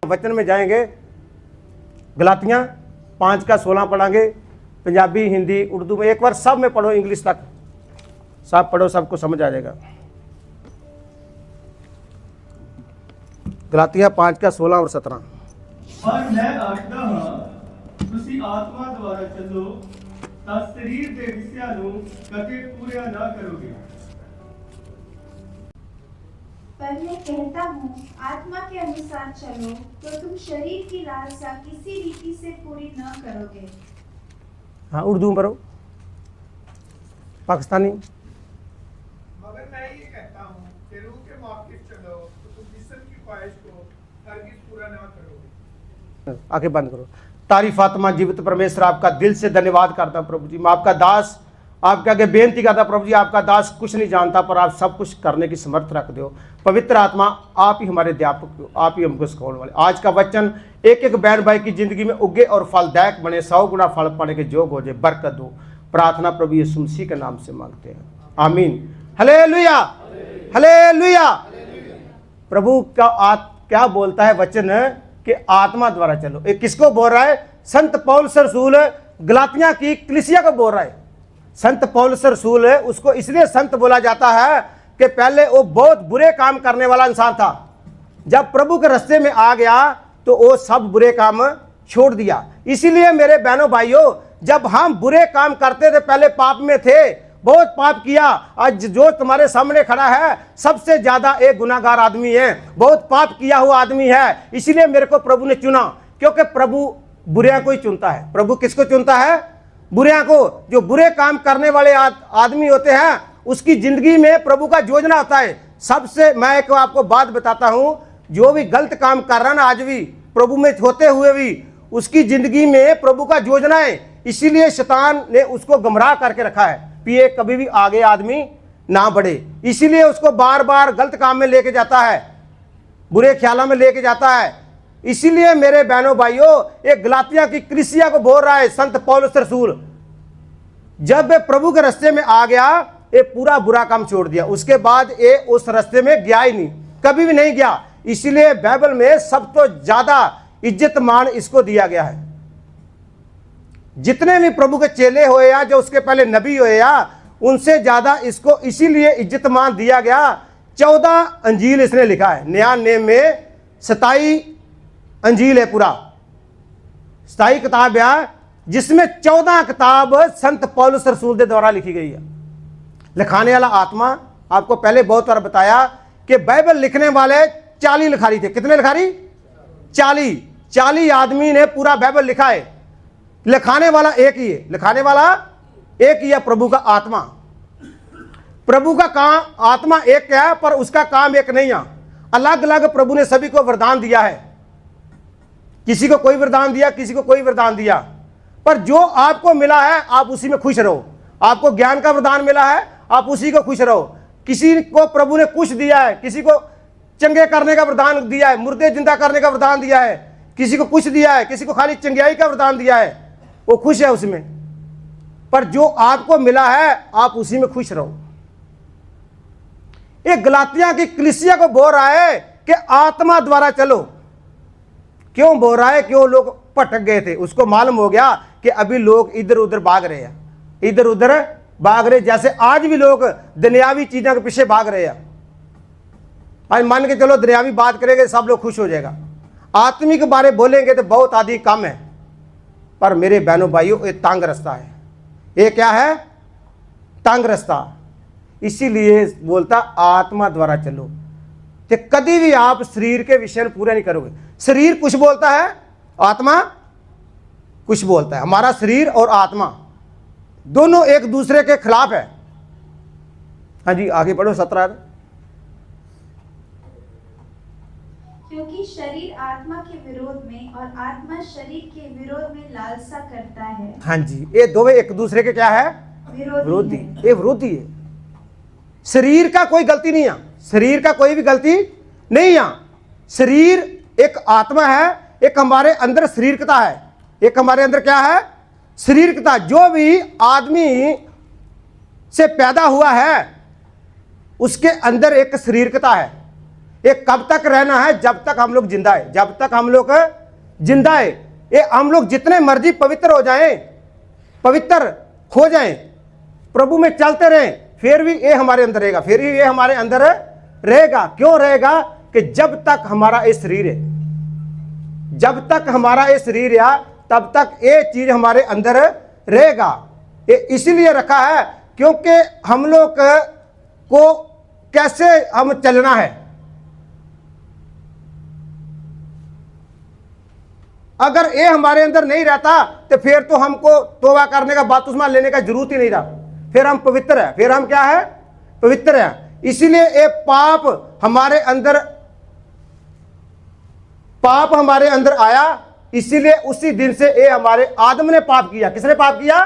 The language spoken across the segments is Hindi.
वचन में जाएंगे। गलातियाँ 5 का 16 पढ़ांगे, पंजाबी, हिंदी, उर्दू में। एक बार सब में पढ़ो, इंग्लिश तक सब पढ़ो, सबको समझ आ जाएगा। गलातियाँ 5 का 16 और 17। पर मैं आखदा हां, तुसी आत्मा द्वारा चलो तां शरीर दे विषयां नूं कदे पूरा ना करोगे। पर मैं कहता हूँ, आत्मा के अनुसार चलो तो तुम शरीर की लालसा किसी रीति से पूरी न करोगे। हाँ, उर्दू में पढ़ो, पाकिस्तानी। मगर मैं ये कहता हूँ कि रूह के मौक़िफ़ चलो तो तुम जिस्म की ख्वाहिश को हरगिज़ पूरा ना करोगे। आंखें बंद करो। तारीफ आत्मा जीवित परमेश्वर, आपका दिल से धन्यवाद करता हूँ प्रभु जी। मैं आपका दास आपके आगे बेनती करता प्रभु जी, आपका दास कुछ नहीं जानता पर आप सब कुछ करने की समर्थ रख दो। पवित्र आत्मा, आप ही हमारे अध्यापक हो, आप ही हमको सिखाने वाले। आज का वचन एक एक बहन भाई की जिंदगी में उगे और फलदायक बने, 100 गुना फल पाने के योग्य हो जाए। बरकत दो। प्रार्थना प्रभु यीशु मसीह के नाम से मांगते हैं, आमीन। Hallelujah, hallelujah. प्रभु का क्या बोलता है वचन कि आत्मा द्वारा चलो। ये किसको बोल रहा है? संत पौलुस रसूल गलातिया की कलीसिया को बोल रहा है। संत पौलुस रसूल है, उसको इसलिए संत बोला जाता है कि पहले वो बहुत बुरे काम करने वाला इंसान था। जब प्रभु के रास्ते में आ गया तो वो सब बुरे काम छोड़ दिया। इसीलिए मेरे बहनों भाइयों, जब हम बुरे काम करते थे, पहले पाप में थे, बहुत पाप किया। आज जो तुम्हारे सामने खड़ा है सबसे ज्यादा एक गुनाहगार आदमी है, बहुत पाप किया हुआ आदमी है। इसीलिए मेरे को प्रभु ने चुना, क्योंकि प्रभु बुरिया को ही चुनता है। प्रभु किसको चुनता है? बुरिया को। जो बुरे काम करने वाले आदमी होते हैं उसकी जिंदगी में प्रभु का योजना होता है। सबसे मैं एक आपको बात बताता हूं, जो भी गलत काम कर रहा है ना आज भी प्रभु में होते हुए भी, उसकी जिंदगी में प्रभु का योजना है। इसीलिए शैतान ने उसको गुमराह करके रखा है कि ये कभी भी आगे आदमी ना बढ़े। इसीलिए उसको बार बार गलत काम में लेके जाता है, बुरे ख्यालों में लेके जाता है। इसीलिए मेरे बहनों भाइयों, एक गलातिया की कलीसिया को बोल रहा है संत पौलुस रसूल, जब वे प्रभु के रास्ते में आ गया, ये पूरा बुरा काम छोड़ दिया। उसके बाद ये उस रास्ते में गया ही नहीं, कभी भी नहीं गया। इसीलिए बाइबल में सबसे ज्यादा इज्जत मान इसको दिया गया है। जितने भी प्रभु के चेले हुए या जो उसके पहले नबी हुए या, उनसे ज्यादा इसको इसीलिए इज्जत मान दिया गया। 14 अंजील इसने लिखा है। नया नेम में 27 अंजील है, पूरा 27 किताब है, जिसमें 14 किताब संत पौलुस रसूल के द्वारा लिखी गई है। लिखाने वाला आत्मा, आपको पहले बहुत बार बताया कि बाइबल लिखने वाले 40 लिखारी थे। कितने लिखारी? 40 आदमी ने पूरा बाइबल लिखा है। लिखाने वाला एक ही है, लिखाने वाला एक ही है, प्रभु का आत्मा। प्रभु का काम आत्मा एक है पर उसका काम एक नहीं है। अलग अलग प्रभु ने सभी को वरदान दिया है। किसी को कोई वरदान दिया, किसी को कोई वरदान दिया, पर जो आपको मिला है आप उसी में खुश रहो। आपको ज्ञान का वरदान मिला है, आप उसी को खुश रहो। किसी को प्रभु ने कुछ दिया है, किसी को चंगे करने का वरदान दिया है, मुर्दे जिंदा करने का वरदान दिया है, किसी को कुछ दिया है, किसी को खाली चंगाई का वरदान दिया है, वो खुश है उसमें। पर जो आपको मिला है आप उसी में खुश रहो। एक गलातिया की कलीसिया को बोल रहा है कि आत्मा द्वारा चलो। क्यों बोल रहा है? क्यों लोग भटक गए थे, उसको मालूम हो गया कि अभी लोग इधर उधर भाग रहे हैं, इधर उधर भाग रहे, जैसे आज भी लोग दुनियावी चीजों के पीछे भाग रहे हैं। आज मान के चलो दुनियावी बात करेंगे सब लोग खुश हो जाएगा, आत्मिक के बारे बोलेंगे तो बहुत आदि कम है। पर मेरे बहनों भाइयों, ये तंग रास्ता है। ये क्या है? तंग रास्ता। इसीलिए बोलता आत्मा द्वारा चलो, कि कभी भी आप शरीर के विषय में पूरा नहीं करोगे। शरीर कुछ बोलता है, आत्मा कुछ बोलता है। हमारा शरीर और आत्मा दोनों एक दूसरे के खिलाफ है। हाँ जी, आगे पढ़ो 17। क्योंकि शरीर आत्मा के विरोध में और आत्मा शरीर के विरोध में लालसा करता है। हाँ जी, ये दोनों एक दूसरे के क्या है? विरोधी। ये विरोधी है। शरीर का कोई गलती नहीं है, शरीर का कोई भी गलती नहीं है। शरीर एक आत्मा है, एक हमारे अंदर शरीरकता है, एक हमारे अंदर क्या है? शरीरकता। जो भी आदमी से पैदा हुआ है उसके अंदर एक शरीरकता है। ये कब तक रहना है? जब तक हम लोग जिंदा है, जब तक हम लोग जिंदा है। ये हम लोग जितने मर्जी पवित्र हो जाएं, पवित्र हो जाएं, प्रभु में चलते रहें, फिर भी ये हमारे अंदर रहेगा, फिर भी ये हमारे अंदर रहेगा। क्यों रहेगा? कि जब तक हमारा ये शरीर है, जब तक हमारा ये शरीर है, तब तक ये चीज हमारे अंदर रहेगा। ये इसीलिए रखा है क्योंकि हम लोग को कैसे हम चलना है। अगर ये हमारे अंदर नहीं रहता तो फिर तो हमको तौबा करने का, बपतिस्मा लेने का जरूरत ही नहीं रहा। फिर हम पवित्र है, फिर हम क्या है? पवित्र है। इसीलिए ये पाप हमारे अंदर आया। इसीलिए उसी दिन से ये हमारे आदम ने पाप किया। किसने पाप किया?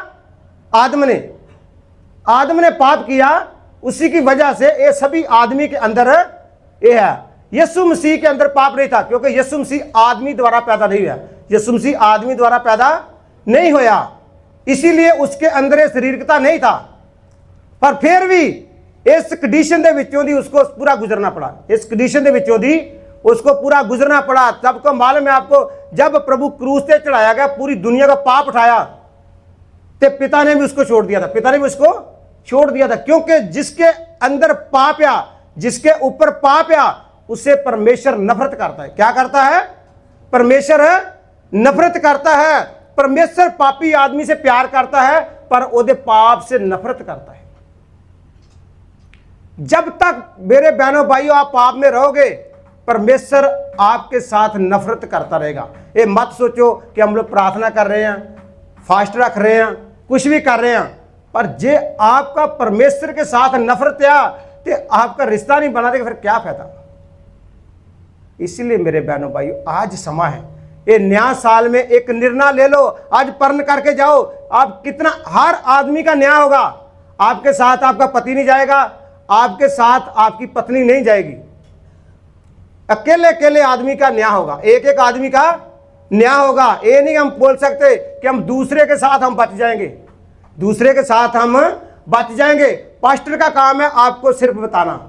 आदम ने पाप किया। उसी की वजह से ये सभी आदमी के अंदर ये है। यीशु मसीह के अंदर पाप नहीं था क्योंकि यीशु मसीह आदमी द्वारा पैदा नहीं हुआ। यीशु मसीह आदमी द्वारा पैदा नहीं होया, इसीलिए उसके अंदर ये शरीरकता नहीं था। पर फिर भी इस कंडीशन दे विचों दी उसको पूरा गुजरना पड़ा। इस कंडीशन दे विचों दी उसको पूरा गुजरना पड़ा। सबको मालूम है आपको, जब प्रभु क्रूस पे चढ़ाया गया, पूरी दुनिया का पाप उठाया, तो पिता ने भी उसको छोड़ दिया था। पिता ने भी उसको छोड़ दिया था क्योंकि जिसके अंदर पाप या जिसके ऊपर पाप या उससे परमेश्वर नफरत करता है। क्या करता है? परमेश्वर नफरत करता है। परमेश्वर पापी आदमी से प्यार करता है पर ओदे पाप से नफरत करता है। जब तक मेरे बहनों भाइयों आप पाप में रहोगे, परमेश्वर आपके साथ नफरत करता रहेगा। ये मत सोचो कि हम लोग प्रार्थना कर रहे हैं, फास्ट रख रहे हैं, कुछ भी कर रहे हैं, पर जे आपका परमेश्वर के साथ नफरत या तो आपका रिश्ता नहीं बना देगा, फिर क्या फायदा? इसलिए मेरे बहनों भाइयों, आज समय है, ये नया साल में एक निर्णय ले लो। आज पर्ण करके जाओ। आप कितना, हर आदमी का न्याय होगा। आपके साथ आपका पति नहीं जाएगा, आपके साथ आपकी पत्नी नहीं जाएगी। अकेले अकेले आदमी का न्याय होगा, एक एक आदमी का न्याय होगा। ये नहीं हम बोल सकते कि हम दूसरे के साथ हम बच जाएंगे, दूसरे के साथ हम बच जाएंगे। पास्टर का काम है आपको सिर्फ बताना।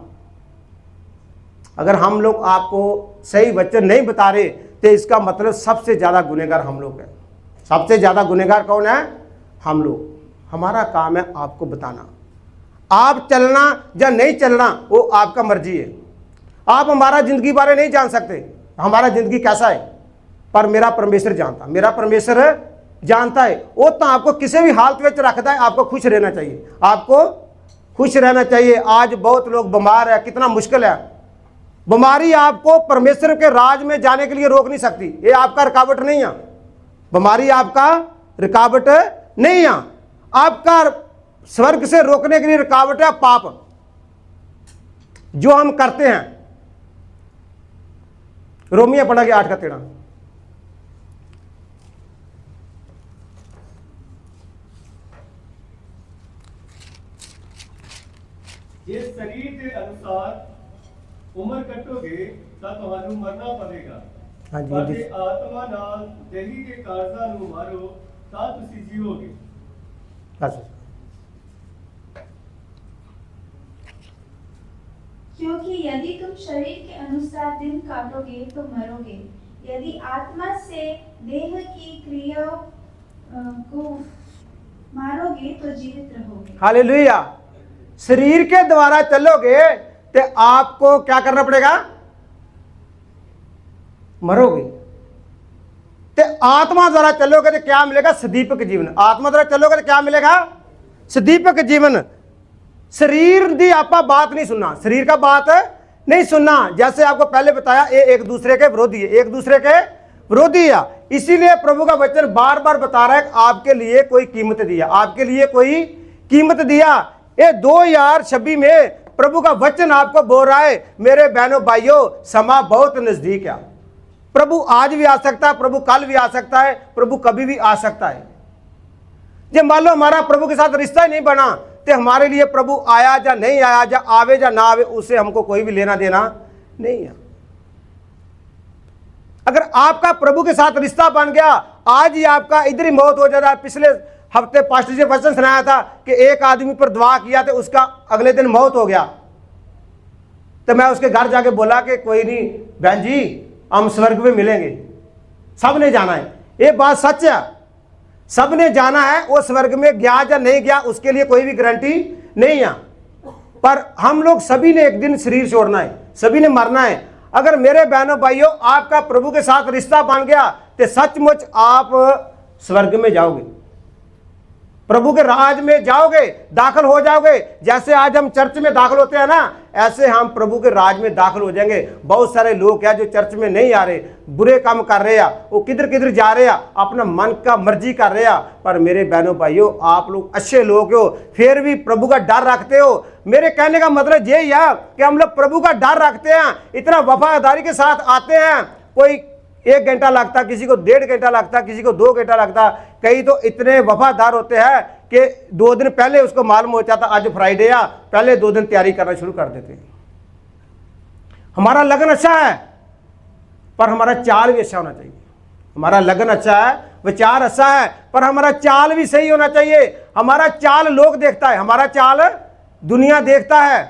अगर हम लोग आपको सही वचन नहीं बता रहे तो इसका मतलब सबसे ज़्यादा गुनहगार हम लोग हैं। सबसे ज़्यादा गुनहगार कौन है? हम लोग। हमारा काम है आपको बताना। आप चलना या नहीं चलना वो आपका मर्जी है। आप हमारा ज़िंदगी बारे नहीं जान सकते, हमारा ज़िंदगी कैसा है, पर मेरा परमेश्वर जानता, मेरा परमेश्वर जानता है। वो तो आपको किसी भी हालत में रखता है। आपको खुश रहना चाहिए, आपको खुश रहना चाहिए। आज बहुत लोग बीमार है, कितना मुश्किल है। बीमारी आपको परमेश्वर के राज में जाने के लिए रोक नहीं सकती। ये आपका रुकावट नहीं है। बीमारी आपका रुकावट नहीं है। आपका स्वर्ग से रोकने के लिए रुकावट है पाप, जो हम करते हैं। रोमिया पढ़ा गया 8:13। ये शरीर के अनुसार उम्र कटोगे ਤਾਂ ਤੁਹਾਨੂੰ ਮਰਨਾ ਪਵੇਗਾ। ਹਾਂਜੀ ਜੇ ਆਤਮਾ ਨਾਲ ਦੇਹੀ ਦੇ ਕਾਰਜਾਂ ਨੂੰ ਮਾਰੋ ਤਾਂ ਤੁਸੀਂ ਜੀਵੋਗੇ। क्योंकि यदि तुम शरीर के अनुसार दिन काटोगे तो मरोगे, यदि आत्मा से देह की क्रियाओं को मारोगे तो जीवित रहोगे। हालेलुया। शरीर के द्वारा चलोगे तो आपको क्या करना पड़ेगा? मरोगे। तो आत्मा द्वारा चलोगे तो क्या मिलेगा? सदीपक जीवन। आत्मा द्वारा चलोगे तो क्या मिलेगा? सदीपक जीवन। शरीर की आप बात नहीं सुनना, शरीर का बात नहीं सुनना। जैसे आपको पहले बताया, ये एक दूसरे के विरोधी है, एक दूसरे के विरोधी है। इसीलिए प्रभु का वचन बार बार बता रहा है आपके लिए कोई कीमत दिया, आपके लिए कोई कीमत दिया। ये 2026 में प्रभु का वचन आपको बोल रहा है, मेरे बहनों भाइयों, समा बहुत नजदीक है। प्रभु आज भी आ सकता है, प्रभु कल भी आ सकता है, प्रभु कभी भी आ सकता है। जब मान लो हमारा प्रभु के साथ रिश्ता ही नहीं बना तो हमारे लिए प्रभु आया या नहीं आया, या आवे या ना आवे, उससे हमको कोई भी लेना देना नहीं है। अगर आपका प्रभु के साथ रिश्ता बन गया, आज ही आपका इधर ही मौत हो जाता है। पिछले हफ्ते पास्टर जी वचन सुनाया था कि एक आदमी पर दुआ किया तो उसका अगले दिन मौत हो गया। तो मैं उसके घर जाके बोला कि कोई नहीं बहन जी, हम स्वर्ग में मिलेंगे। सब ने जाना है, ये बात सच है, सब ने जाना है। वो स्वर्ग में गया या नहीं गया उसके लिए कोई भी गारंटी नहीं है, पर हम लोग सभी ने एक दिन शरीर छोड़ना है, सभी ने मरना है। अगर मेरे बहनों भाइयों आपका प्रभु के साथ रिश्ता बन गया तो सचमुच आप स्वर्ग में जाओगे, प्रभु के राज में जाओगे, दाखिल हो जाओगे। जैसे आज हम चर्च में दाखिल होते हैं ना, ऐसे हम प्रभु के राज में दाखिल हो जाएंगे। बहुत सारे लोग हैं जो चर्च में नहीं आ रहे, बुरे काम कर रहे हैं, वो किधर किधर जा रहे हैं, अपना मन का मर्जी कर रहे हैं। पर मेरे बहनों भाइयों, आप लोग अच्छे लोग हो, फिर भी प्रभु का डर रखते हो। मेरे कहने का मतलब यही है कि हम लोग प्रभु का डर रखते हैं, इतना वफादारी के साथ आते हैं। कोई 1 घंटा लगता, किसी को 1.5 घंटा लगता, किसी को 2 घंटा लगता। कई तो इतने वफादार होते हैं कि 2 दिन पहले उसको मालूम हो जाता आज फ्राइडे है, पहले 2 दिन तैयारी करना शुरू कर देते हैं। हमारा लगन अच्छा है, पर हमारा चाल भी अच्छा होना चाहिए। हमारा लगन अच्छा है, विचार अच्छा है, पर हमारा चाल भी सही होना चाहिए। हमारा चाल लोग देखता है, हमारा चाल दुनिया देखता है।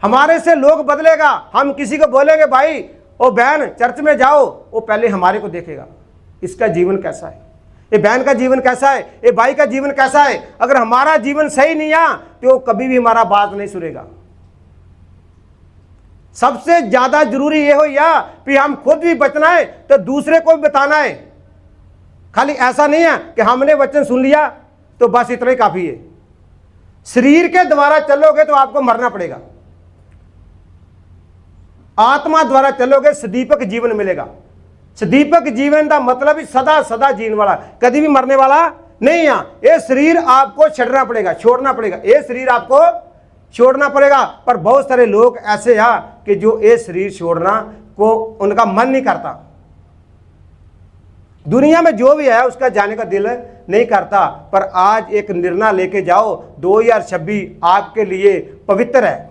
हमारे से लोग बदलेगा। हम किसी को बोलेंगे भाई ओ बहन चर्च में जाओ, वो पहले हमारे को देखेगा, इसका जीवन कैसा है, ये बहन का जीवन कैसा है, ये भाई का जीवन कैसा है। अगर हमारा जीवन सही नहीं है तो वो कभी भी हमारा बात नहीं सुनेगा। सबसे ज्यादा जरूरी ये हो या कि हम खुद भी बचना है तो दूसरे को भी बताना है। खाली ऐसा नहीं है कि हमने वचन सुन लिया तो बस इतना ही काफी है। शरीर के द्वारा चलोगे तो आपको मरना पड़ेगा, आत्मा द्वारा चलोगे सदीपक जीवन मिलेगा। सदीपक जीवन का मतलब ही सदा सदा जीने वाला, कभी भी मरने वाला नहीं है। ये शरीर आपको छोड़ना पड़ेगा, छोड़ना पड़ेगा, ये शरीर आपको छोड़ना पड़ेगा। पर बहुत सारे लोग ऐसे हैं कि जो ये शरीर छोड़ना को उनका मन नहीं करता। दुनिया में जो भी है उसका जाने का दिल नहीं करता। पर आज एक निर्णय लेके जाओ, 2026 आपके लिए पवित्र है।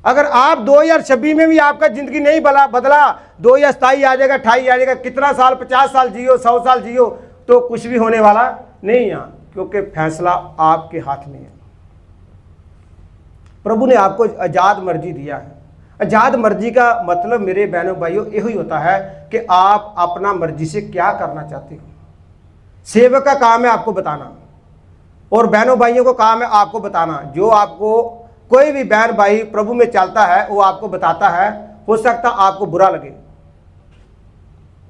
अगर आप 2026 में भी आपका जिंदगी नहीं बदला, 2027 आ जाएगा, 28 आ जाएगा, कितना साल 50 साल जियो, 100 साल जियो, तो कुछ भी होने वाला नहीं है, क्योंकि फैसला आपके हाथ में है। प्रभु ने आपको आजाद मर्जी दिया है। आजाद मर्जी का मतलब मेरे बहनों भाइयों यही होता है कि आप अपना मर्जी से क्या करना चाहते हो। सेवक का काम है आपको बताना, और बहनों भाइयों को काम है आपको बताना। जो आपको कोई भी बहन भाई प्रभु में चलता है वो आपको बताता है। हो सकता आपको बुरा लगे,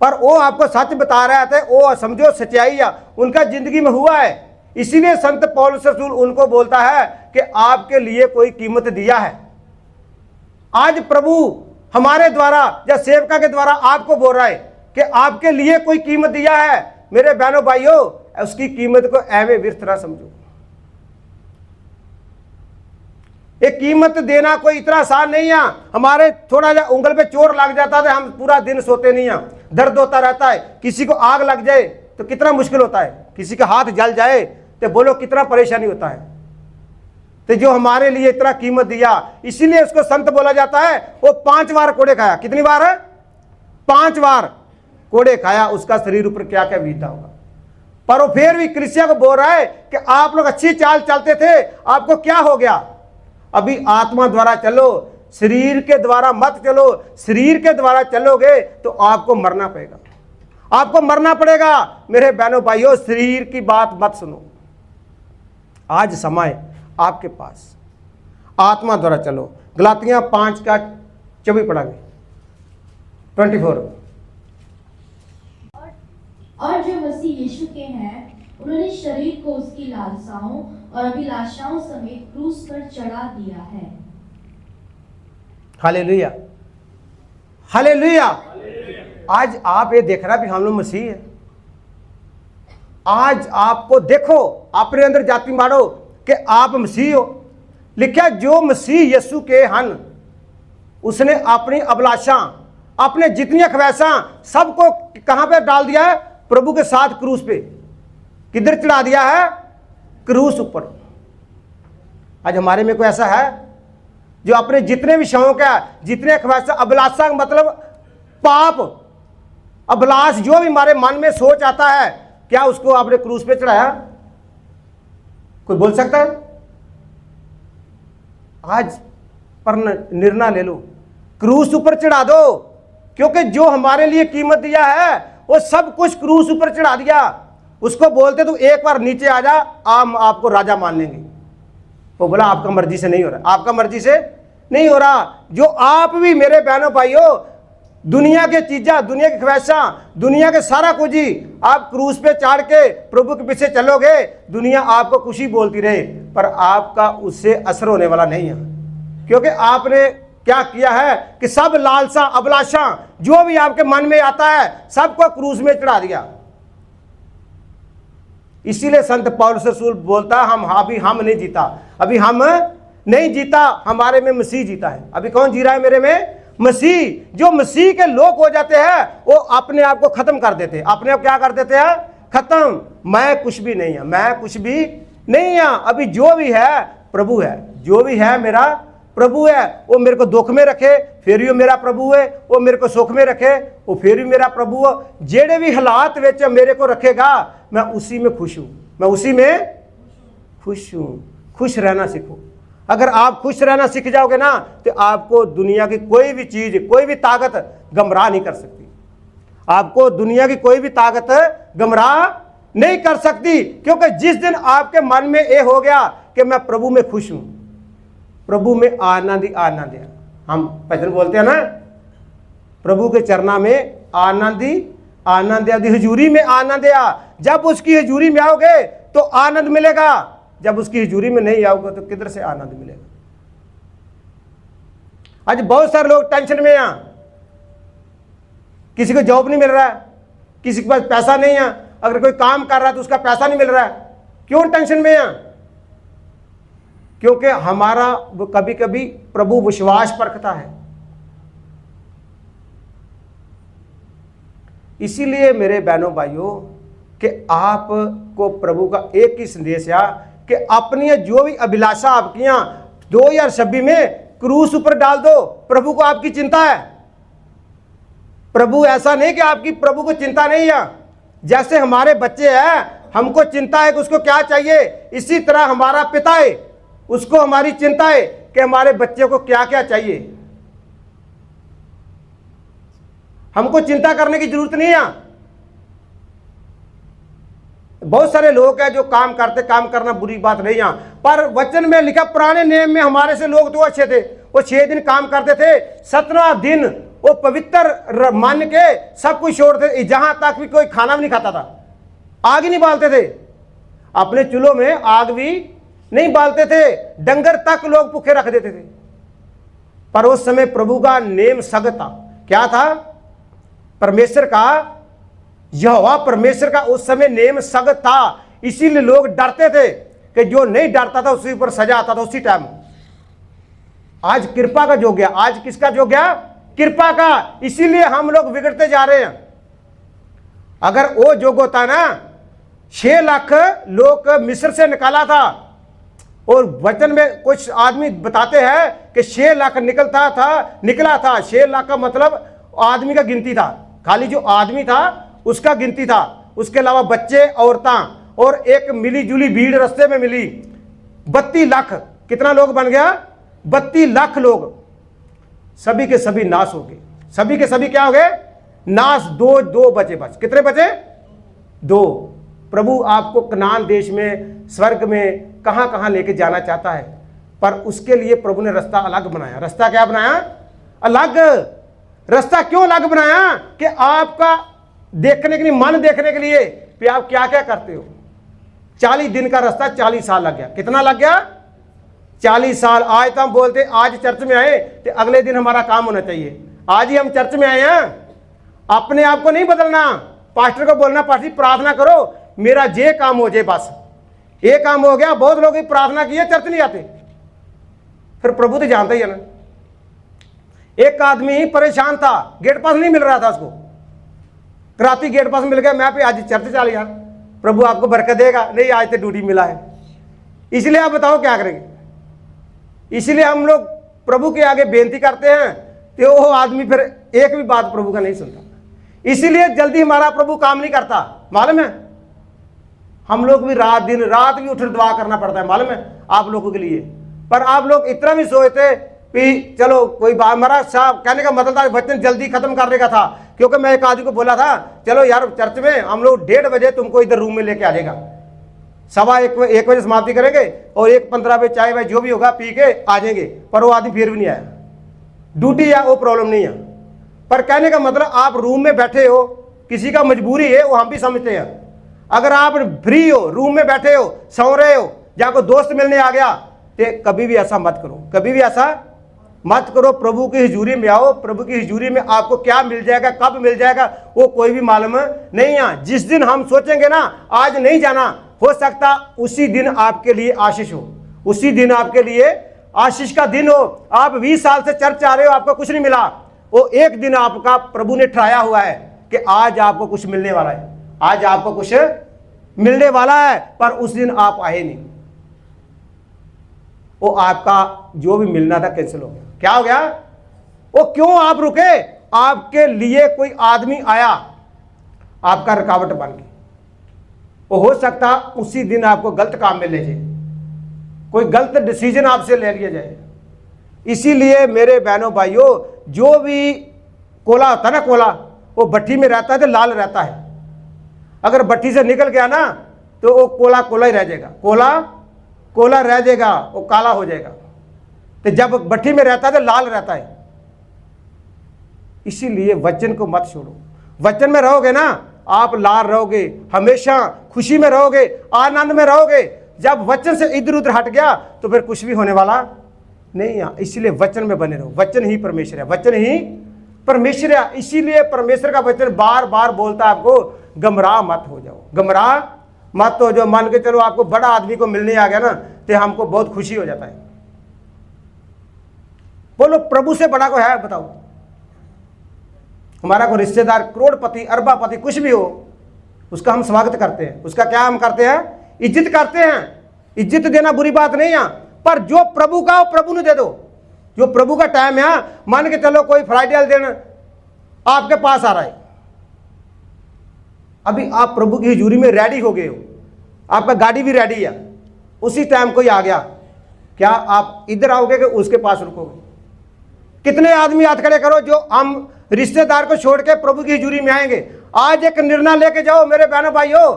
पर वो आपको सच बता रहे थे, वो समझो सच्चाई है, उनका जिंदगी में हुआ है। इसीलिए संत पौलुस रसूल उनको बोलता है कि आपके लिए कोई कीमत दिया है। आज प्रभु हमारे द्वारा या सेवका के द्वारा आपको बोल रहा है कि आपके लिए कोई कीमत दिया है। मेरे बहनों भाइयों, उसकी कीमत को एवं व्यर्थ ना समझो। एक कीमत देना कोई इतना आसान नहीं है। हमारे थोड़ा सा उंगल पे चोट लग जाता है, हम पूरा दिन सोते नहीं हैं, दर्द होता रहता है। किसी को आग लग जाए तो कितना मुश्किल होता है, किसी का हाथ जल जाए तो बोलो कितना परेशानी होता है। तो जो हमारे लिए इतना कीमत दिया, इसीलिए उसको संत बोला जाता है। वो 5 बार कोड़े खाया, कितनी बार है? 5 बार कोड़े खाया, उसका शरीर ऊपर क्या क्या बीता होगा। पर वो फिर भी कलीसिया को बोल रहा है कि आप लोग अच्छी चाल चलते थे, आपको क्या हो गया? अभी आत्मा द्वारा चलो, शरीर के द्वारा मत चलो। शरीर के द्वारा चलोगे तो आपको मरना पड़ेगा, आपको मरना पड़ेगा। मेरे बहनों भाइयों, शरीर की बात मत सुनो। आज समय आपके पास, आत्मा द्वारा चलो। गलातियां 5 का 24 पढ़ांगे, 24। और जो मसीह यीशु के हैं, उन्होंने शरीर को उसकी लालसाओं और अभिलाषाओं समेत क्रूस पर चढ़ा दिया है। Hallelujah, hallelujah. आज आप ये देख रहा भी हम लोग मसीह है। आज आपको देखो, अपने अंदर जाति मारो कि आप मसीह हो। लिखा जो मसीह यीशु के हन, उसने अपनी अभिलाषा, अपने जितनी ख्वाहिशां सबको कहां पे डाल दिया है? प्रभु के साथ क्रूस पे। किधर चढ़ा दिया है? क्रूस ऊपर। आज हमारे में कोई ऐसा है जो अपने जितने भी शौक है, जितने ख्वाहिशां, अभिलाषा मतलब पाप, अभिलाष, जो भी हमारे मन में सोच आता है, क्या उसको आपने क्रूस पे चढ़ाया? कोई बोल सकता है? आज पर निर्णय ले लो, क्रूस ऊपर चढ़ा दो, क्योंकि जो हमारे लिए कीमत दिया है वो सब कुछ क्रूस ऊपर चढ़ा दिया। उसको बोलते तू एक बार नीचे आ जा, हम आपको राजा मान लेंगे। वो बोला आपका मर्जी से नहीं हो रहा, आपका मर्जी से नहीं हो रहा। जो आप भी मेरे बहनों भाइयों, दुनिया के चीज़ें, दुनिया की ख्वाहिशां, दुनिया के सारा कुछ ही आप क्रूस पे चढ़ के प्रभु के पीछे चलोगे, दुनिया आपको खुशी बोलती रहे, पर आपका उससे असर होने वाला नहीं है। क्योंकि आपने क्या किया है कि सब लालसा अभिलाषा जो भी आपके मन में आता है सबको क्रूस में चढ़ा दिया। इसीलिए संत पौलुस रसूल बोलता है हम नहीं जीता, अभी हम नहीं जीता, हमारे में मसीह जीता है। अभी कौन जी रहा है मेरे में? मसीह। जो मसीह के लोग हो जाते हैं वो अपने आप को खत्म कर देते हैं। अपने आप क्या कर देते हैं? खत्म। मैं कुछ भी नहीं है, मैं कुछ भी नहीं है। अभी जो भी है प्रभु है, जो भी है मेरा प्रभु है। वो मेरे को दुख में रखे फिर भी वो मेरा प्रभु है, वो मेरे को सुख में रखे वो फिर भी मेरा प्रभु है। जेड़े भी हालात विच मेरे को रखेगा मैं उसी में खुश हूं, मैं उसी में खुश हूं। खुश रहना सीखो। अगर आप खुश रहना सीख जाओगे ना तो आपको दुनिया की कोई भी चीज, कोई भी ताकत गमराह नहीं कर सकती। आपको दुनिया की कोई भी ताकत गमराह नहीं कर सकती, क्योंकि जिस दिन आपके मन में ये हो गया कि मैं प्रभु में खुश हूं, प्रभु में आनंद ही आनंद है। हम भजन बोलते हैं ना, प्रभु के चरणा में आनंद ही आनंद है, हजूरी में आनंद है। जब उसकी हजूरी में आओगे तो आनंद मिलेगा, जब उसकी हजूरी में नहीं आओगे तो किधर से आनंद मिलेगा। आज बहुत सारे लोग टेंशन में हैं, किसी को जॉब नहीं मिल रहा है, किसी के पास पैसा नहीं है, अगर कोई काम कर रहा है तो उसका पैसा नहीं मिल रहा है। क्यों टेंशन में है? क्योंकि हमारा कभी कभी प्रभु विश्वास परखता है। इसीलिए मेरे बहनों भाइयों कि आपको प्रभु का एक ही संदेश है कि अपनी जो भी अभिलाषा आपकी 2026 में क्रूस ऊपर डाल दो। प्रभु को आपकी चिंता है। प्रभु ऐसा नहीं कि आपकी प्रभु को चिंता नहीं है। जैसे हमारे बच्चे हैं, हमको चिंता है कि उसको क्या चाहिए, इसी तरह हमारा पिता है, उसको हमारी चिंता है कि हमारे बच्चे को क्या क्या चाहिए। हमको चिंता करने की जरूरत नहीं है। बहुत सारे लोग हैं जो काम करते, काम करना बुरी बात नहीं है, पर वचन में लिखा, पुराने नियम में हमारे से लोग तो अच्छे थे, वो 6 दिन काम करते थे, 7वां दिन वो पवित्र मान के सब कुछ छोड़ते, जहां तक भी कोई खाना भी नहीं खाता था, आग ही नहीं बालते थे, अपने चूल्हों में आग भी नहीं बालते थे, डंगर तक लोग भूखे रख देते थे। पर उस समय प्रभु का नेम सख्त था। क्या था? परमेश्वर का, यहोवा परमेश्वर का उस समय नेम सख्त था। इसीलिए लोग डरते थे कि जो नहीं डरता था उसके ऊपर सजा आता था उसी टाइम। आज कृपा का युग गया। आज किसका युग गया? कृपा का। इसीलिए हम लोग बिगड़ते जा रहे हैं। अगर वो युग होता ना, 6 लाख लोग मिस्र से निकाला था, और वचन में कुछ आदमी बताते हैं कि 6 लाख निकला था। 6 लाख का मतलब आदमी का गिनती था, खाली जो आदमी था उसका गिनती था। उसके अलावा बच्चे, औरतें और एक मिली जुली भीड़ रास्ते में मिली। 32 लाख। कितना लोग बन गया? 32 लाख लोग। सभी के सभी नाश हो गए। सभी के सभी क्या हो गए? नाश। दो बचे बस। कितने बचे? 2। प्रभु आपको कनान देश में, स्वर्ग में, कहां कहां लेके जाना चाहता है, पर उसके लिए प्रभु ने रास्ता अलग बनाया। रास्ता क्या बनाया? अलग। रास्ता क्यों अलग बनाया? कि आपका देखने के लिए, मन देखने के लिए कि आप क्या क्या करते हो। 40 दिन का रास्ता 40 साल लग गया। कितना लग गया? 40 साल। आज तो हम बोलते आज चर्च में आए तो अगले दिन हमारा काम होना चाहिए। आज ही हम चर्च में आए हैं। अपने आप को नहीं बदलना। पास्टर को बोलना, पास्टर प्रार्थना करो मेरा जे काम हो जाए, बस ये काम हो गया। बहुत लोग प्रार्थना की है, चर्च नहीं आते। फिर प्रभु तो जानता ही है ना। एक आदमी परेशान था, गेट पास नहीं मिल रहा था उसको। राती गेट पास मिल गया, मैं भी आज चर्च चल यार, प्रभु आपको बरकत देगा। नहीं, आज तो ड्यूटी मिला है। इसलिए आप बताओ क्या करेंगे। इसलिए हम लोग प्रभु के आगे बेनती करते हैं तो वो आदमी फिर एक भी बात प्रभु का नहीं सुनता। इसीलिए जल्दी हमारा प्रभु काम नहीं करता। मालूम है, हम लोग भी रात दिन रात भी उठ दुआ करना पड़ता है, मालूम है आप लोगों के लिए। पर आप लोग इतना भी सोचते कि चलो कोई बात, हमारा साहब कहने का मतलब था वचन जल्दी खत्म करने का था, क्योंकि मैं एक आदमी को बोला था चलो यार चर्च में हम लोग 1:30 बजे तुमको इधर रूम में लेके आ जाएगा, 1:15 बजे समाप्ति करेंगे और 1:15 बजे चाय वाय जो भी होगा पी के आ जाएंगे, पर वो आदमी फिर भी नहीं आया। ड्यूटी है वो प्रॉब्लम नहीं है, पर कहने का मतलब आप रूम में बैठे हो, किसी का मजबूरी है वो हम भी समझते हैं। अगर आप फ्री हो, रूम में बैठे हो, सो रहे हो, या कोई दोस्त मिलने आ गया, तो कभी भी ऐसा मत करो, कभी भी ऐसा मत करो। प्रभु की हजूरी में आओ, प्रभु की हजूरी में आपको क्या मिल जाएगा, कब मिल जाएगा वो कोई भी मालूम नहीं है। जिस दिन हम सोचेंगे ना आज नहीं जाना, हो सकता उसी दिन आपके लिए आशीष हो, उसी दिन आपके लिए आशीष का दिन हो। आप 20 साल से चर्च आ रहे हो, आपको कुछ नहीं मिला, वो एक दिन आपका प्रभु ने ठहराया हुआ है कि आज आपको कुछ मिलने वाला है, आज आपको कुछ मिलने वाला है, पर उस दिन आप आए नहीं, वो आपका जो भी मिलना था कैंसिल हो गया। क्या हो गया? वो क्यों आप रुके? आपके लिए कोई आदमी आया, आपका रुकावट बन गई। वो हो सकता उसी दिन आपको गलत काम में ले जाए, कोई गलत डिसीजन आपसे ले लिया जाए। इसीलिए मेरे बहनों भाइयों, जो भी कोला होता है ना, कोला वो भट्टी में रहता है तो लाल रहता है, अगर भट्टी से निकल गया ना तो वो कोला कोला ही रह जाएगा, कोला कोला रह जाएगा, वो काला हो जाएगा। तो जब भट्टी में रहता है तो लाल रहता है। इसीलिए वचन को मत छोड़ो, वचन में रहोगे ना आप लाल रहोगे, हमेशा खुशी में रहोगे, आनंद में रहोगे। जब वचन से इधर उधर हट गया तो फिर कुछ भी होने वाला नहीं है। इसलिए वचन में बने रहो, वचन ही परमेश्वर है, वचन ही परमेश्वर है। इसीलिए परमेश्वर का वचन बार बार बोलता है आपको गमराह मत हो जाओ, गमराह मत हो जाओ। मान के चलो आपको बड़ा आदमी को मिलने आ गया ना तो हमको बहुत खुशी हो जाता है। बोलो प्रभु से बड़ा को है बताओ? हमारा कोई रिश्तेदार करोड़पति अरबापति कुछ भी हो, उसका हम स्वागत करते हैं, उसका क्या हम करते हैं? इज्जत करते हैं। इज्जत देना बुरी बात नहीं है, पर जो प्रभु का वो प्रभु ने दे दो। जो प्रभु का टाइम है, मान के चलो कोई फ्राइडे वाले दिन आपके पास आ रहा है, अभी आप प्रभु की हजूरी में रेडी हो गए हो, आपका गाड़ी भी रेडी है, उसी टाइम कोई आ गया, क्या आप इधर आओगे कि उसके पास रुकोगे? कितने आदमी हाथ खड़े करो जो हम रिश्तेदार को छोड़ के प्रभु की हजूरी में आएंगे। आज एक निर्णय लेके जाओ मेरे बहनों भाइयों।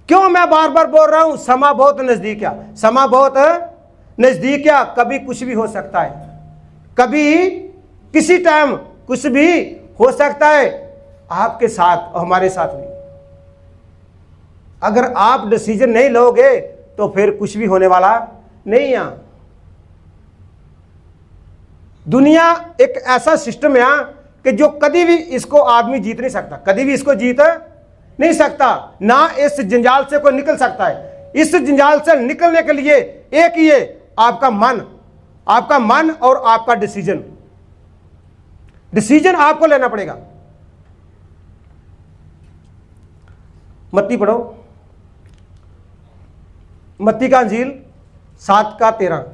क्यों मैं बार बार बोल रहा हूं? समा बहुत नजदीक है, समा बहुत नजदीक है। कभी कुछ भी हो सकता है, कभी किसी टाइम कुछ भी हो सकता है, आपके साथ और हमारे साथ भी। अगर आप डिसीजन नहीं लोगे तो फिर कुछ भी होने वाला नहीं है। दुनिया एक ऐसा सिस्टम है कि जो कभी भी इसको आदमी जीत नहीं सकता, कभी भी इसको जीत नहीं सकता, ना इस जंजाल से कोई निकल सकता है। इस जंजाल से निकलने के लिए एक ही है, आपका मन, आपका मन और आपका डिसीजन। डिसीजन आपको लेना पड़ेगा। मत्ती पढ़ो, मत्ती का अंजील 7:13।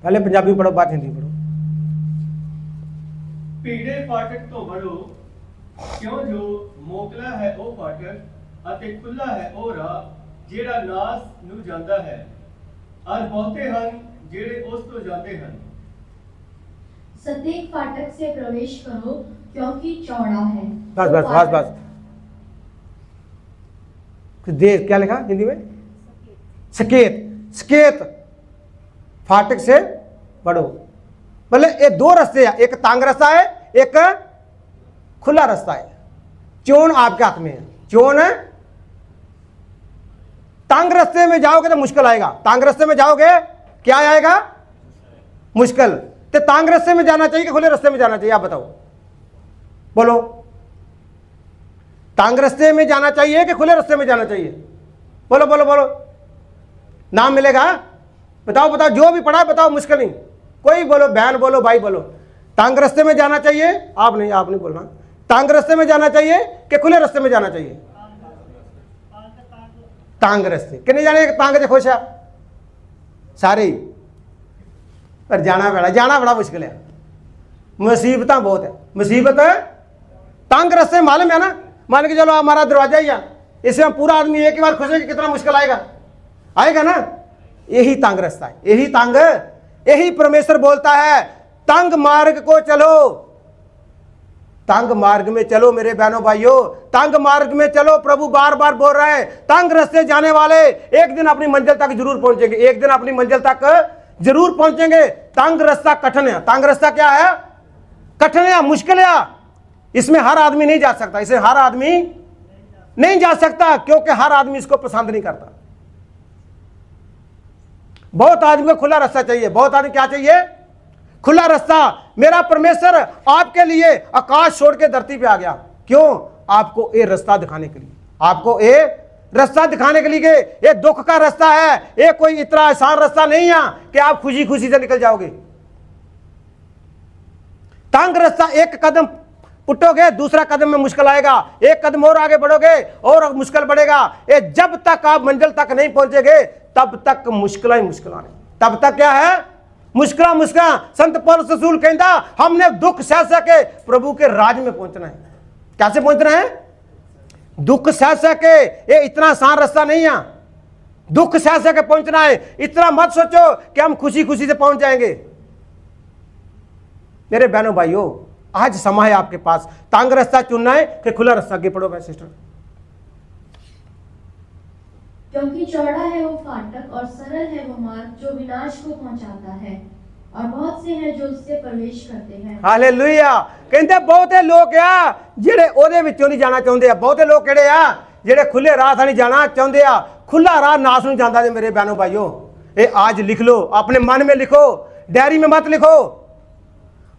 पहले पंजाबी पढ़ो बाद हिंदी पढ़ो। ਭੀੜੇ ਫਾਟਕ ਤੋਂ ਵੜੋ, ਕਿਉਂ ਜੋ ਮੋਕਲਾ ਹੈ ਉਹ ਫਾਟਕ ਅਤੇ ਖੁੱਲਾ ਹੈ ਉਹ ਰਾਹ ਜਿਹੜਾ ਨਾਸ ਨੂੰ ਜਾਂਦਾ ਹੈ, ਔਰ ਬਹੁਤੇ ਹਨ ਜਿਹੜੇ ਉਸ ਤੋਂ ਜਾਂਦੇ ਹਨ। सटीक फाटक से प्रवेश करो क्योंकि चौड़ा है। बस बस बस बस। देख क्या लिखा हिंदी में? सकेत, सकेत फाटक से बढ़ो। मतलब ये दो रास्ते हैं, एक तांग रास्ता है, एक खुला रास्ता है। चोन आपके हाथ में है, चोन है। तांग रास्ते में जाओगे तो मुश्किल आएगा, तांग रास्ते में जाओगे क्या आएगा? मुश्किल। तो तांग रास्ते में जाना चाहिए कि खुले रास्ते में जाना चाहिए? आप बताओ, बोलो। तांग रास्ते में जाना चाहिए कि खुले रास्ते में जाना चाहिए? बोलो बोलो बोलो, नाम मिलेगा? बताओ बताओ, जो भी पढ़ा बताओ, मुश्किल नहीं। कोई बोलो, बहन बोलो, भाई बोलो। तांग रास्ते में जाना चाहिए? आप नहीं बोलना। तांग रास्ते में जाना चाहिए कि खुले रास्ते में जाना चाहिए? तांग रास्ते किन्ने जाने? तांग से खुश है सारे ही, पर जाना बड़ा मुश्किल है। मुसीबत बहुत है, मुसीबत है। तांग रास्ते में मालूम है ना, मान के चलो हमारा दरवाजा ही है, इसमें पूरा आदमी एक ही बार खुश है कि कितना मुश्किल आएगा। आएगा ना। यही तंग रास्ता है, यही परमेश्वर बोलता है, तंग मार्ग को चलो, तंग मार्ग में चलो मेरे बहनों भाइयों, तंग मार्ग में चलो। प्रभु बार बार बोल रहा है, तंग रास्ते जाने वाले एक दिन अपनी मंजिल तक जरूर पहुंचेंगे, एक दिन अपनी मंजिल तक जरूर पहुंचेंगे। तंग रास्ता कठिन है। तंग रास्ता क्या है? कठिन है, मुश्किल है। इसमें हर आदमी नहीं जा सकता, इसे हर आदमी नहीं जा सकता, क्योंकि हर आदमी इसको पसंद नहीं करता। बहुत आदमी को खुला रास्ता चाहिए। बहुत आदमी क्या चाहिए? खुला रास्ता। मेरा परमेश्वर आपके लिए आकाश छोड़ के धरती पे आ गया, क्यों? आपको ये रास्ता दिखाने के लिए, आपको ये रास्ता दिखाने के लिए। ये दुख का रास्ता है, ये कोई इतना आसान रास्ता नहीं है कि आप खुशी खुशी से निकल जाओगे। तंग रास्ता, एक कदम उठोगे दूसरा कदम में मुश्किल आएगा, एक कदम और आगे बढ़ोगे और मुश्किल बढ़ेगा। ये जब तक आप मंजिल तक नहीं पहुंचेंगे तब तक मुश्किल ही मुश्किल आने, तब तक क्या है? मुश्किल। संत पौलुस रसूल कहता, हमने दुख सह सके प्रभु के राज में पहुंचना है। कैसे पहुंचना है? दुख सह सके। ये इतना आसान रास्ता नहीं है, दुख सह सके पहुंचना है। इतना मत सोचो कि हम खुशी खुशी से पहुंच जाएंगे। मेरे बहनों भाइयों, आज समय है आपके पास, तंग रास्ता चुनना है कि खुला रास्ता? आगे पढ़ो मैं सिस्टर। क्योंकि चौड़ा है वो फाटक और सरल है वो मार्ग जो विनाश को पहुंचाता है, और बहुत से हैं जो उससे प्रवेश करते हैं। हालेलुया। कहते बहुते लोग आ ਜਿਹੜੇ ਉਹਦੇ ਵਿੱਚੋਂ ਨਹੀਂ ਜਾਣਾ ਚਾਹੁੰਦੇ ਆ। ਬਹੁਤੇ ਲੋਕ ਕਿਹੜੇ ਆ ਜਿਹੜੇ ਖੁੱਲੇ ਰਾਹ ਥਾਂ ਨਹੀਂ ਜਾਣਾ ਚਾਹੁੰਦੇ ਆ। खुला राह नाश नहीं जाता। मेरे बहनों भाइयों, ये आज लिख लो, अपने मन में लिखो, डायरी में मत लिखो,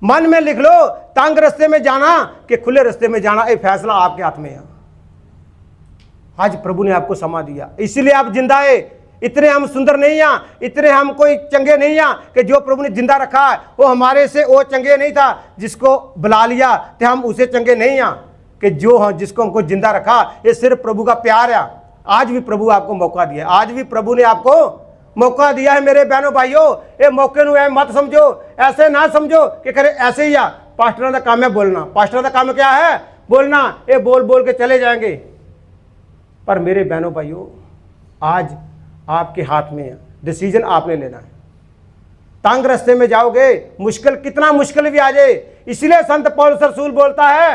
मन में लिख लो। तंग रास्ते में जाना कि खुले रास्ते में जाना, ये फैसला आपके हाथ में है। आज प्रभु ने आपको समा दिया, इसलिए आप जिंदा है। इतने हम सुंदर नहीं हैं, इतने हम कोई चंगे नहीं हैं कि जो प्रभु ने जिंदा रखा है वो हमारे से वो चंगे नहीं था। जिसको बुला लिया तो हम उसे चंगे नहीं हैं कि जो जिसको हमको जिंदा रखा। ये सिर्फ प्रभु का प्यार है। आज भी प्रभु आपको मौका दिया, आज भी प्रभु ने आपको मौका दिया है। मेरे बहनों भाइयों, ये मौके ਨੂੰ मत समझो, ऐसे ना समझो कि करे ऐसे ही आ। पास्टरों का काम है बोलना, पास्टरों का काम क्या है? बोलना। ये बोल बोल के चले जाएंगे। पर मेरे बहनों भाइयों, आज आपके हाथ में है, डिसीजन आपने लेना है। तंग रास्ते में जाओगे, मुश्किल कितना मुश्किल भी आ जाए। इसलिए संत पौलुस रसूल बोलता है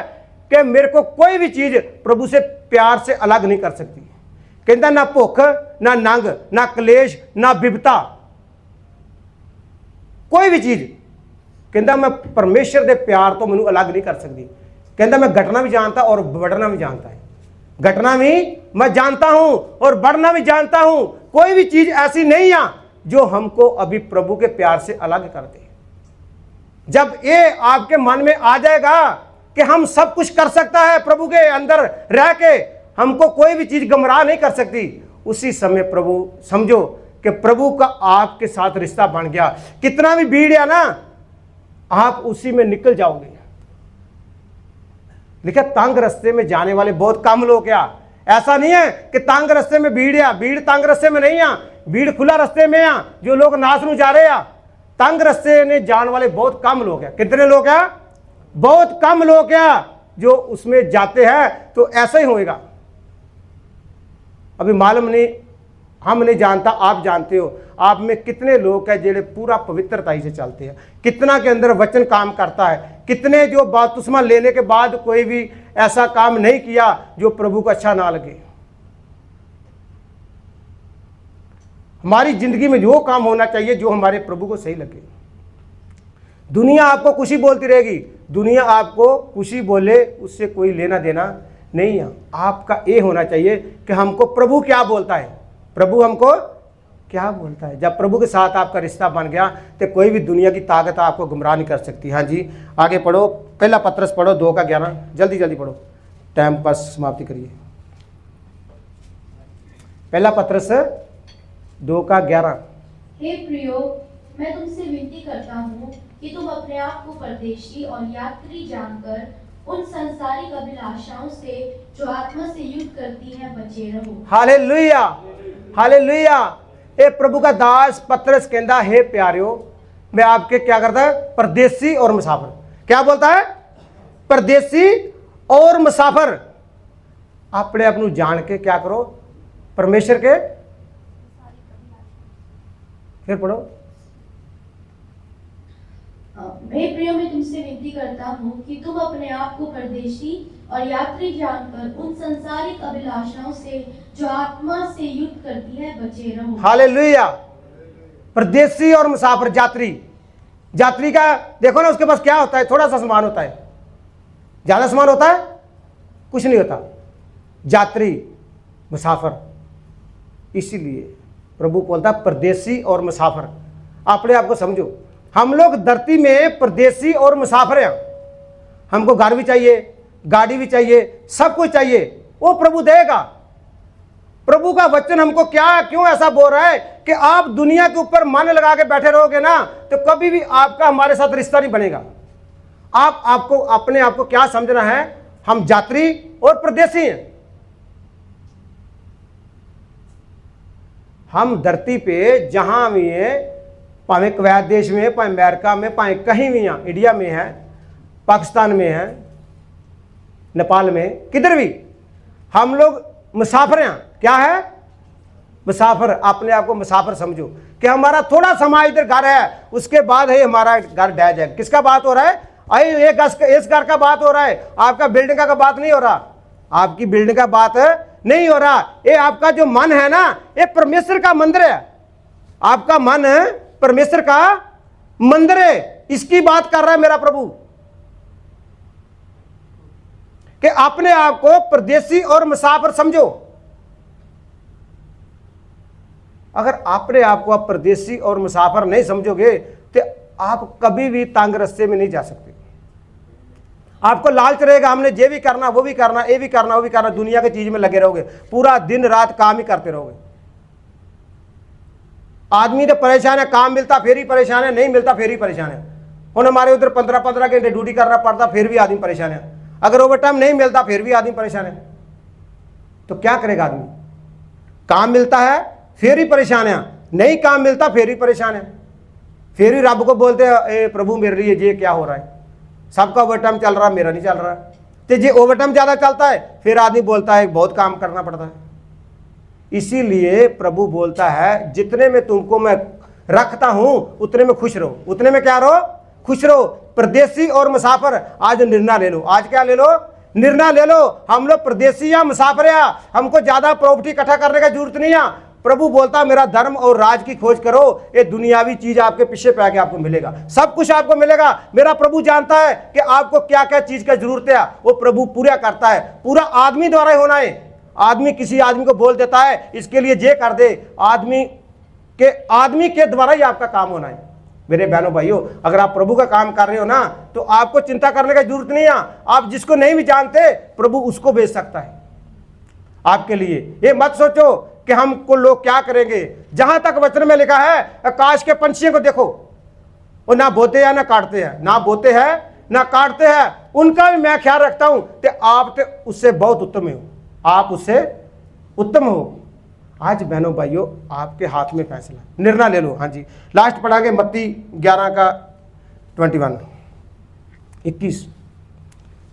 कि मेरे को कोई भी चीज प्रभु से प्यार से अलग नहीं कर सकती। कहता ना भुख, ना नंग, ना क्लेश, ना बिपता, कोई भी चीज। कहता मैं परमेश्वर के प्यार तो मैनू अलग नहीं कर सकती। कहता मैं घटना भी जानता और बढ़ना भी जानता है। घटना भी मैं जानता हूं और बढ़ना भी जानता हूं। कोई भी चीज ऐसी नहीं है जो हमको अभी प्रभु के प्यार से अलग कर दे। जब ये आपके मन में आ जाएगा कि हम सब कुछ कर सकता है प्रभु के अंदर रह के, हमको कोई भी चीज गुमराह नहीं कर सकती, उसी समय प्रभु समझो कि प्रभु का आपके साथ रिश्ता बन गया। कितना भी भीड़ है ना, आप उसी में निकल जाओगे। देखिए, तंग रास्ते में जाने वाले बहुत कम लोग हैं। ऐसा नहीं है कि तंग रास्ते में भीड़ है, भीड़ तंग रास्ते में नहीं है, भीड़ खुला रास्ते में है। जो लोग नाश में जा रहे हैं, तंग रास्ते में जाने वाले बहुत कम लोग हैं। कितने लोग हैं? बहुत कम लोग हैं जो उसमें जाते हैं। तो ऐसा ही होएगा। अभी मालूम नहीं, हम नहीं जानता, आप जानते हो आप में कितने लोग हैं जेड़े पूरा पवित्रताई से चलते हैं, कितना के अंदर वचन काम करता है, कितने जो बपतिस्मा लेने के बाद कोई भी ऐसा काम नहीं किया जो प्रभु को अच्छा ना लगे। हमारी जिंदगी में जो काम होना चाहिए जो हमारे प्रभु को सही लगे। दुनिया आपको खुशी बोलती रहेगी, दुनिया आपको खुशी बोले उससे कोई लेना देना नहीं है। आपका ये होना चाहिए कि हमको प्रभु क्या बोलता है, प्रभु हमको क्या बोलता है। जब प्रभु के साथ आपका रिश्ता बन गया तो कोई भी दुनिया की ताकत आपको गुमराह नहीं कर सकती। हाँ जी, आगे पढ़ो, पहला पत्रस पढ़ो 2:11, जल्दी जल्दी पढ़ो, टाइम पास समाप्ति करिए। पहला पत्रस 2:11। हे प्रियो, मैं तुमसे विनती करता हूँ कि तुम अपने आप को परदेशी और यात्री जानकर उन सांसारिक अभिलाषाओं से जो आत्मा से युद्ध करती हैं बचे रहो। Hallelujah, hallelujah. ए प्रभु का दास पत्रस कहता, हे प्यारियो, मैं आपके क्या करता है? परदेसी और मुसाफिर। क्या बोलता है? परदेसी और मुसाफिर। अपने आप को जान के क्या करो? परमेश्वर के फिर पढ़ो। हे प्रियो, मैं तुमसे विनती करता हूँ कि तुम अपने आप को परदेशी और यात्री जानकर उन संसारिक अभिलाषाओं से जो आत्मा से युद्ध करती है बचे रहो। हालेलुया। परदेशी और मुसाफिर, जात्री। जात्री का देखो ना, उसके पास क्या होता है? थोड़ा सा सामान होता है। ज्यादा सामान होता है? कुछ नहीं होता। जात्री, मुसाफिर। इसीलिए प्रभु बोलता परदेशी और मुसाफिर। अपने आप को समझो, हम लोग धरती में परदेशी और मुसाफिर हैं। हमको घर भी चाहिए, गाड़ी भी चाहिए, सब कुछ चाहिए, वो प्रभु देगा। प्रभु का वचन हमको क्या क्यों ऐसा बोल रहा है कि आप दुनिया के ऊपर मन लगा के बैठे रहोगे ना, तो कभी भी आपका हमारे साथ रिश्ता नहीं बनेगा। आपको अपने आप को क्या समझना है? हम यात्री और परदेशी हैं। हम धरती पे जहां भी हैं, पावे कुवैत देश में, पावे अमेरिका में, पावे कहीं भी, यहाँ इंडिया में है, पाकिस्तान में है, नेपाल में, किधर भी हम लोग मुसाफिर हैं। क्या है? मुसाफिर। अपने आप को मुसाफिर समझो कि हमारा थोड़ा समय इधर घर है, उसके बाद है हमारा घर ढह जाएगा। किसका बात हो रहा है? अरे इस घर का बात हो रहा है, आपका बिल्डिंग का बात नहीं हो रहा। आपकी बिल्डिंग का बात नहीं हो रहा। ये आपका जो मन है ना, ये परमेश्वर का मंदिर है। आपका मन परमेश्वर का मंदिर है। इसकी बात कर रहा है मेरा प्रभु कि अपने आप को परदेशी और मुसाफिर समझो। अगर अपने आप को आप परदेशी और मुसाफिर नहीं समझोगे तो आप कभी भी तंग रास्ते में नहीं जा सकते। आपको लालच रहेगा, हमने ये भी करना, वो भी करना, ये भी करना, वो भी करना, दुनिया की चीज में लगे रहोगे, पूरा दिन रात काम ही करते रहोगे। आदमी तो परेशान है, काम मिलता फिर ही परेशान है, नहीं मिलता फिर ही परेशान है। और हमारे उधर 15-15 घंटे ड्यूटी करना पड़ता, फिर भी आदमी परेशान है। अगर ओवर टाइम नहीं मिलता फिर भी आदमी परेशान है। तो क्या करेगा आदमी? काम मिलता है फिर ही परेशान है, नहीं काम मिलता फिर ही परेशान है। फिर ही रब को बोलते हैं, ए प्रभु मेरे लिए ये क्या हो रहा है? सबका ओवर टाइम चल रहा, मेरा नहीं चल रहा। तो ये ओवर टाइम ज़्यादा चलता है, फिर आदमी बोलता है बहुत काम करना पड़ता है। इसीलिए प्रभु बोलता है, जितने में तुमको मैं रखता हूं उतने में खुश रहो। उतने में क्या रहो? खुश रहो। परदेशी और मुसाफिर, आज निर्णय ले लो। आज क्या ले लो? निर्णय ले लो। हम लोग परदेशी या मुसाफिर या, हमको ज्यादा प्रॉपर्टी इकट्ठा करने की जरूरत नहीं है। प्रभु बोलता मेरा धर्म और राज की खोज करो, ये दुनियावी चीज आपके पीछे पे आके आपको मिलेगा, सब कुछ आपको मिलेगा। मेरा प्रभु जानता है कि आपको क्या क्या चीज की जरूरत है, वो प्रभु पूरा करता है। पूरा आदमी द्वारा ही होना है। आदमी किसी आदमी को बोल देता है इसके लिए ये कर दे, आदमी के द्वारा ही आपका काम होना है। मेरे बहनों भाइयों, अगर आप प्रभु का काम कर रहे हो ना, तो आपको चिंता करने की जरूरत नहीं है। आप जिसको नहीं भी जानते, प्रभु उसको भेज सकता है आपके लिए। ये मत सोचो कि हमको लोग क्या करेंगे। जहां तक वचन में लिखा है, आकाश के पंछियों को देखो, वो ना बोते हैं ना काटते हैं, ना बोते हैं ना काटते हैं, उनका भी मैं ख्याल रखता हूं। तो आप तो उससे बहुत उत्तम हो, आप उससे उत्तम हो। आज बहनों भाइयों, आपके हाथ में फैसला, निर्णय ले लो। हाँ जी, लास्ट पढ़ांगे मत्ती 11 का 21,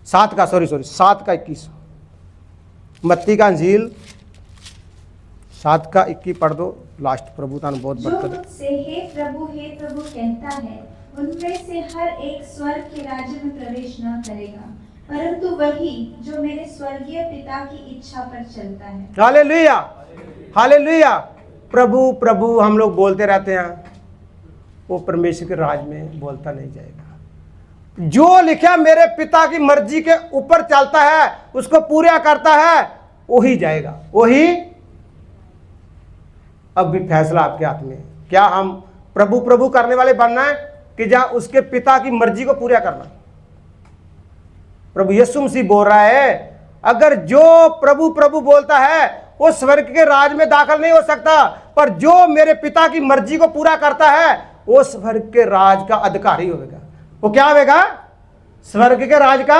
7 का 21। मत्ती का अंजील 7 का 21 पढ़ दो लास्ट। प्रभु तान बहुत जो बरकत। मुझसे हे प्रभु कहता है, उनमें से हर एक स्वर्ग के राज्य में प्रवेश न करेगा, परंतु वही जो मेरे स्वर्गीय पिता की इच्छा पर चलता है। Hallelujah, hallelujah. प्रभु प्रभु हम लोग बोलते रहते हैं, वो परमेश्वर के राज में बोलता नहीं जाएगा। जो लिखा मेरे पिता की मर्जी के ऊपर चलता है, उसको पूरा करता है, वही जाएगा, वही। अब भी फैसला आपके हाथ में है। क्या हम प्रभु प्रभु करने वाले बनना है कि जा उसके पिता की मर्जी को पूरा करना? प्रभु यीशु मसीह बोल रहा है, अगर जो प्रभु प्रभु बोलता है वो स्वर्ग के राज में दाखिल नहीं हो सकता, पर जो मेरे पिता की मर्जी को पूरा करता है वो स्वर्ग के राज का अधिकारी होगा। वो क्या होगा? स्वर्ग के राज का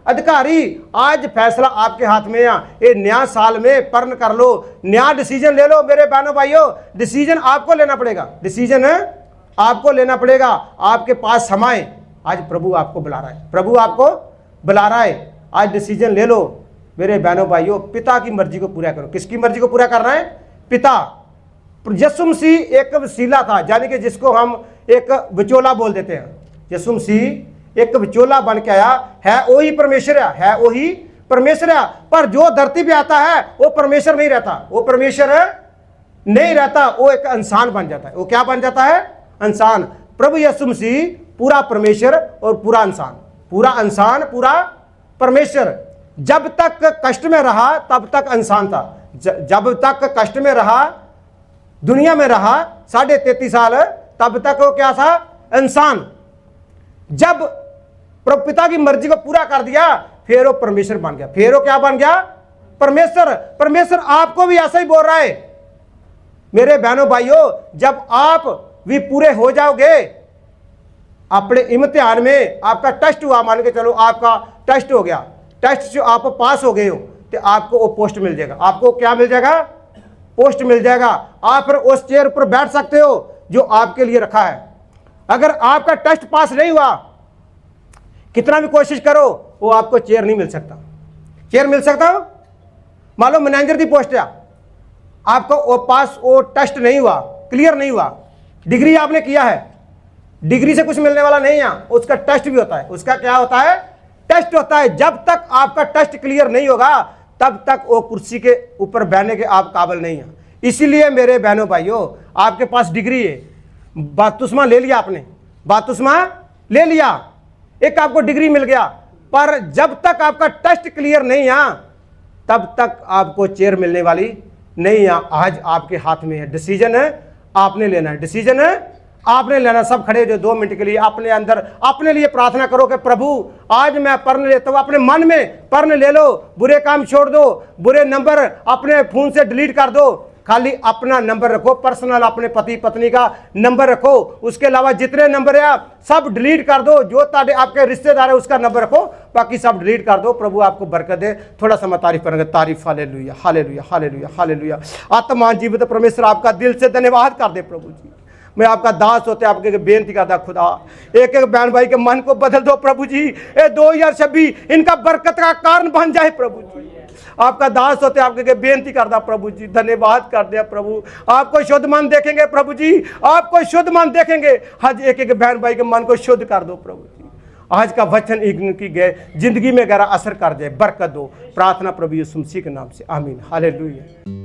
अधिकारी। आज फैसला आपके हाथ में है। ये नया साल में पर्ण कर लो, नया डिसीजन ले लो। मेरे बहनों भाइयों, डिसीजन आपको लेना पड़ेगा, डिसीजन है आपको लेना पड़ेगा। आपके पास समय, आज प्रभु आपको बुला रहा है, प्रभु आपको बुला रहा है। आज डिसीजन ले लो मेरे बहनों भाइयों, पिता की मर्जी को पूरा करो। किसकी मर्जी को पूरा करना है? पिता। यीशु मसीह एक वसीला था, यानी कि जिसको हम एक विचोला बोल देते हैं। यीशु मसीह एक विचोला बन के आया है, वही परमेश्वर है वही परमेश्वर है। पर जो धरती पे आता है वो परमेश्वर नहीं रहता, वो परमेश्वर नहीं रहता, वो एक इंसान बन जाता है। वो क्या बन जाता है? इंसान। प्रभु यीशु मसीह पूरा परमेश्वर और पूरा इंसान, पूरा इंसान पूरा परमेश्वर। जब तक कष्ट में रहा तब तक इंसान था, जब तक कष्ट में रहा, दुनिया में रहा 33.5 साल, तब तक वो क्या था? इंसान। जब प्रभु पिता की मर्जी को पूरा कर दिया फिर वो परमेश्वर बन गया। फिर वो क्या बन गया? परमेश्वर। परमेश्वर आपको भी ऐसा ही बोल रहा है मेरे बहनों भाइयों, जब आप भी पूरे हो जाओगे अपने इम्तिहान में, आपका टेस्ट हुआ, मान के चलो आपका टेस्ट हो गया, टेस्ट से आप पास हो गए हो तो आपको वो पोस्ट मिल जाएगा। आपको क्या मिल जाएगा? पोस्ट मिल जाएगा। आप फिर उस चेयर पर बैठ सकते हो जो आपके लिए रखा है। अगर आपका टेस्ट पास नहीं हुआ, कितना भी कोशिश करो, वो आपको चेयर नहीं मिल सकता। चेयर मिल सकता हो? मान लो मैनेजर की पोस्ट है, आपको वो पास वो टेस्ट नहीं हुआ, क्लियर नहीं हुआ, डिग्री आपने किया है, डिग्री से कुछ मिलने वाला नहीं है, उसका टेस्ट भी होता है। उसका क्या होता है? टेस्ट होता है। जब तक आपका टेस्ट क्लियर नहीं होगा तब तक वो कुर्सी के ऊपर बैठने के आप काबिल नहीं हैं। इसीलिए मेरे बहनों भाइयों, आपके पास डिग्री है, बपतिस्मा ले लिया आपने, बपतिस्मा ले लिया, एक आपको डिग्री मिल गया, पर जब तक आपका टेस्ट क्लियर नहीं है तब तक आपको चेयर मिलने वाली नहीं है। आज आपके हाथ में है, डिसीजन है आपने लेना है, डिसीजन है आपने लेना। सब खड़े जो 2 मिनट के लिए अपने अंदर अपने लिए प्रार्थना करो कि प्रभु आज मैं पर्ण लेता हूं। अपने मन में पर्ण ले लो, बुरे काम छोड़ दो, बुरे नंबर अपने फोन से डिलीट कर दो, खाली अपना नंबर रखो पर्सनल, अपने पति पत्नी का नंबर रखो, उसके अलावा जितने नंबर है सब डिलीट कर दो, जो आपके रिश्तेदार है उसका नंबर रखो, बाकी सब डिलीट कर दो। प्रभु आपको बरकत दे। थोड़ा सा मैं तारीफ करेंगे। तारीफ, हालेलुया हालेलुया हालेलुया हालेलुया। आत्मा जीवित परमेश्वर आपका दिल से धन्यवाद कर दे प्रभु जी। मैं आपका दास होते आपके बेनती करता खुदा, एक एक बहन भाई के मन को बदल दो प्रभु जी। ये 2026 इनका बरकत का कारण बन जाए प्रभु जी। आपका दास होते आपके बेनती करता प्रभु जी, धन्यवाद कर दिया प्रभु। आपको शुद्ध मन देखेंगे प्रभु जी, आपको शुद्ध मन देखेंगे। आज एक एक बहन भाई के मन को शुद्ध कर दो प्रभु जी। आज का वचन इनकी जिंदगी में गहरा असर कर जाए, बरकत दो। प्रार्थना प्रभु यीशु मसीह के नाम से, आमीन हालेलुया।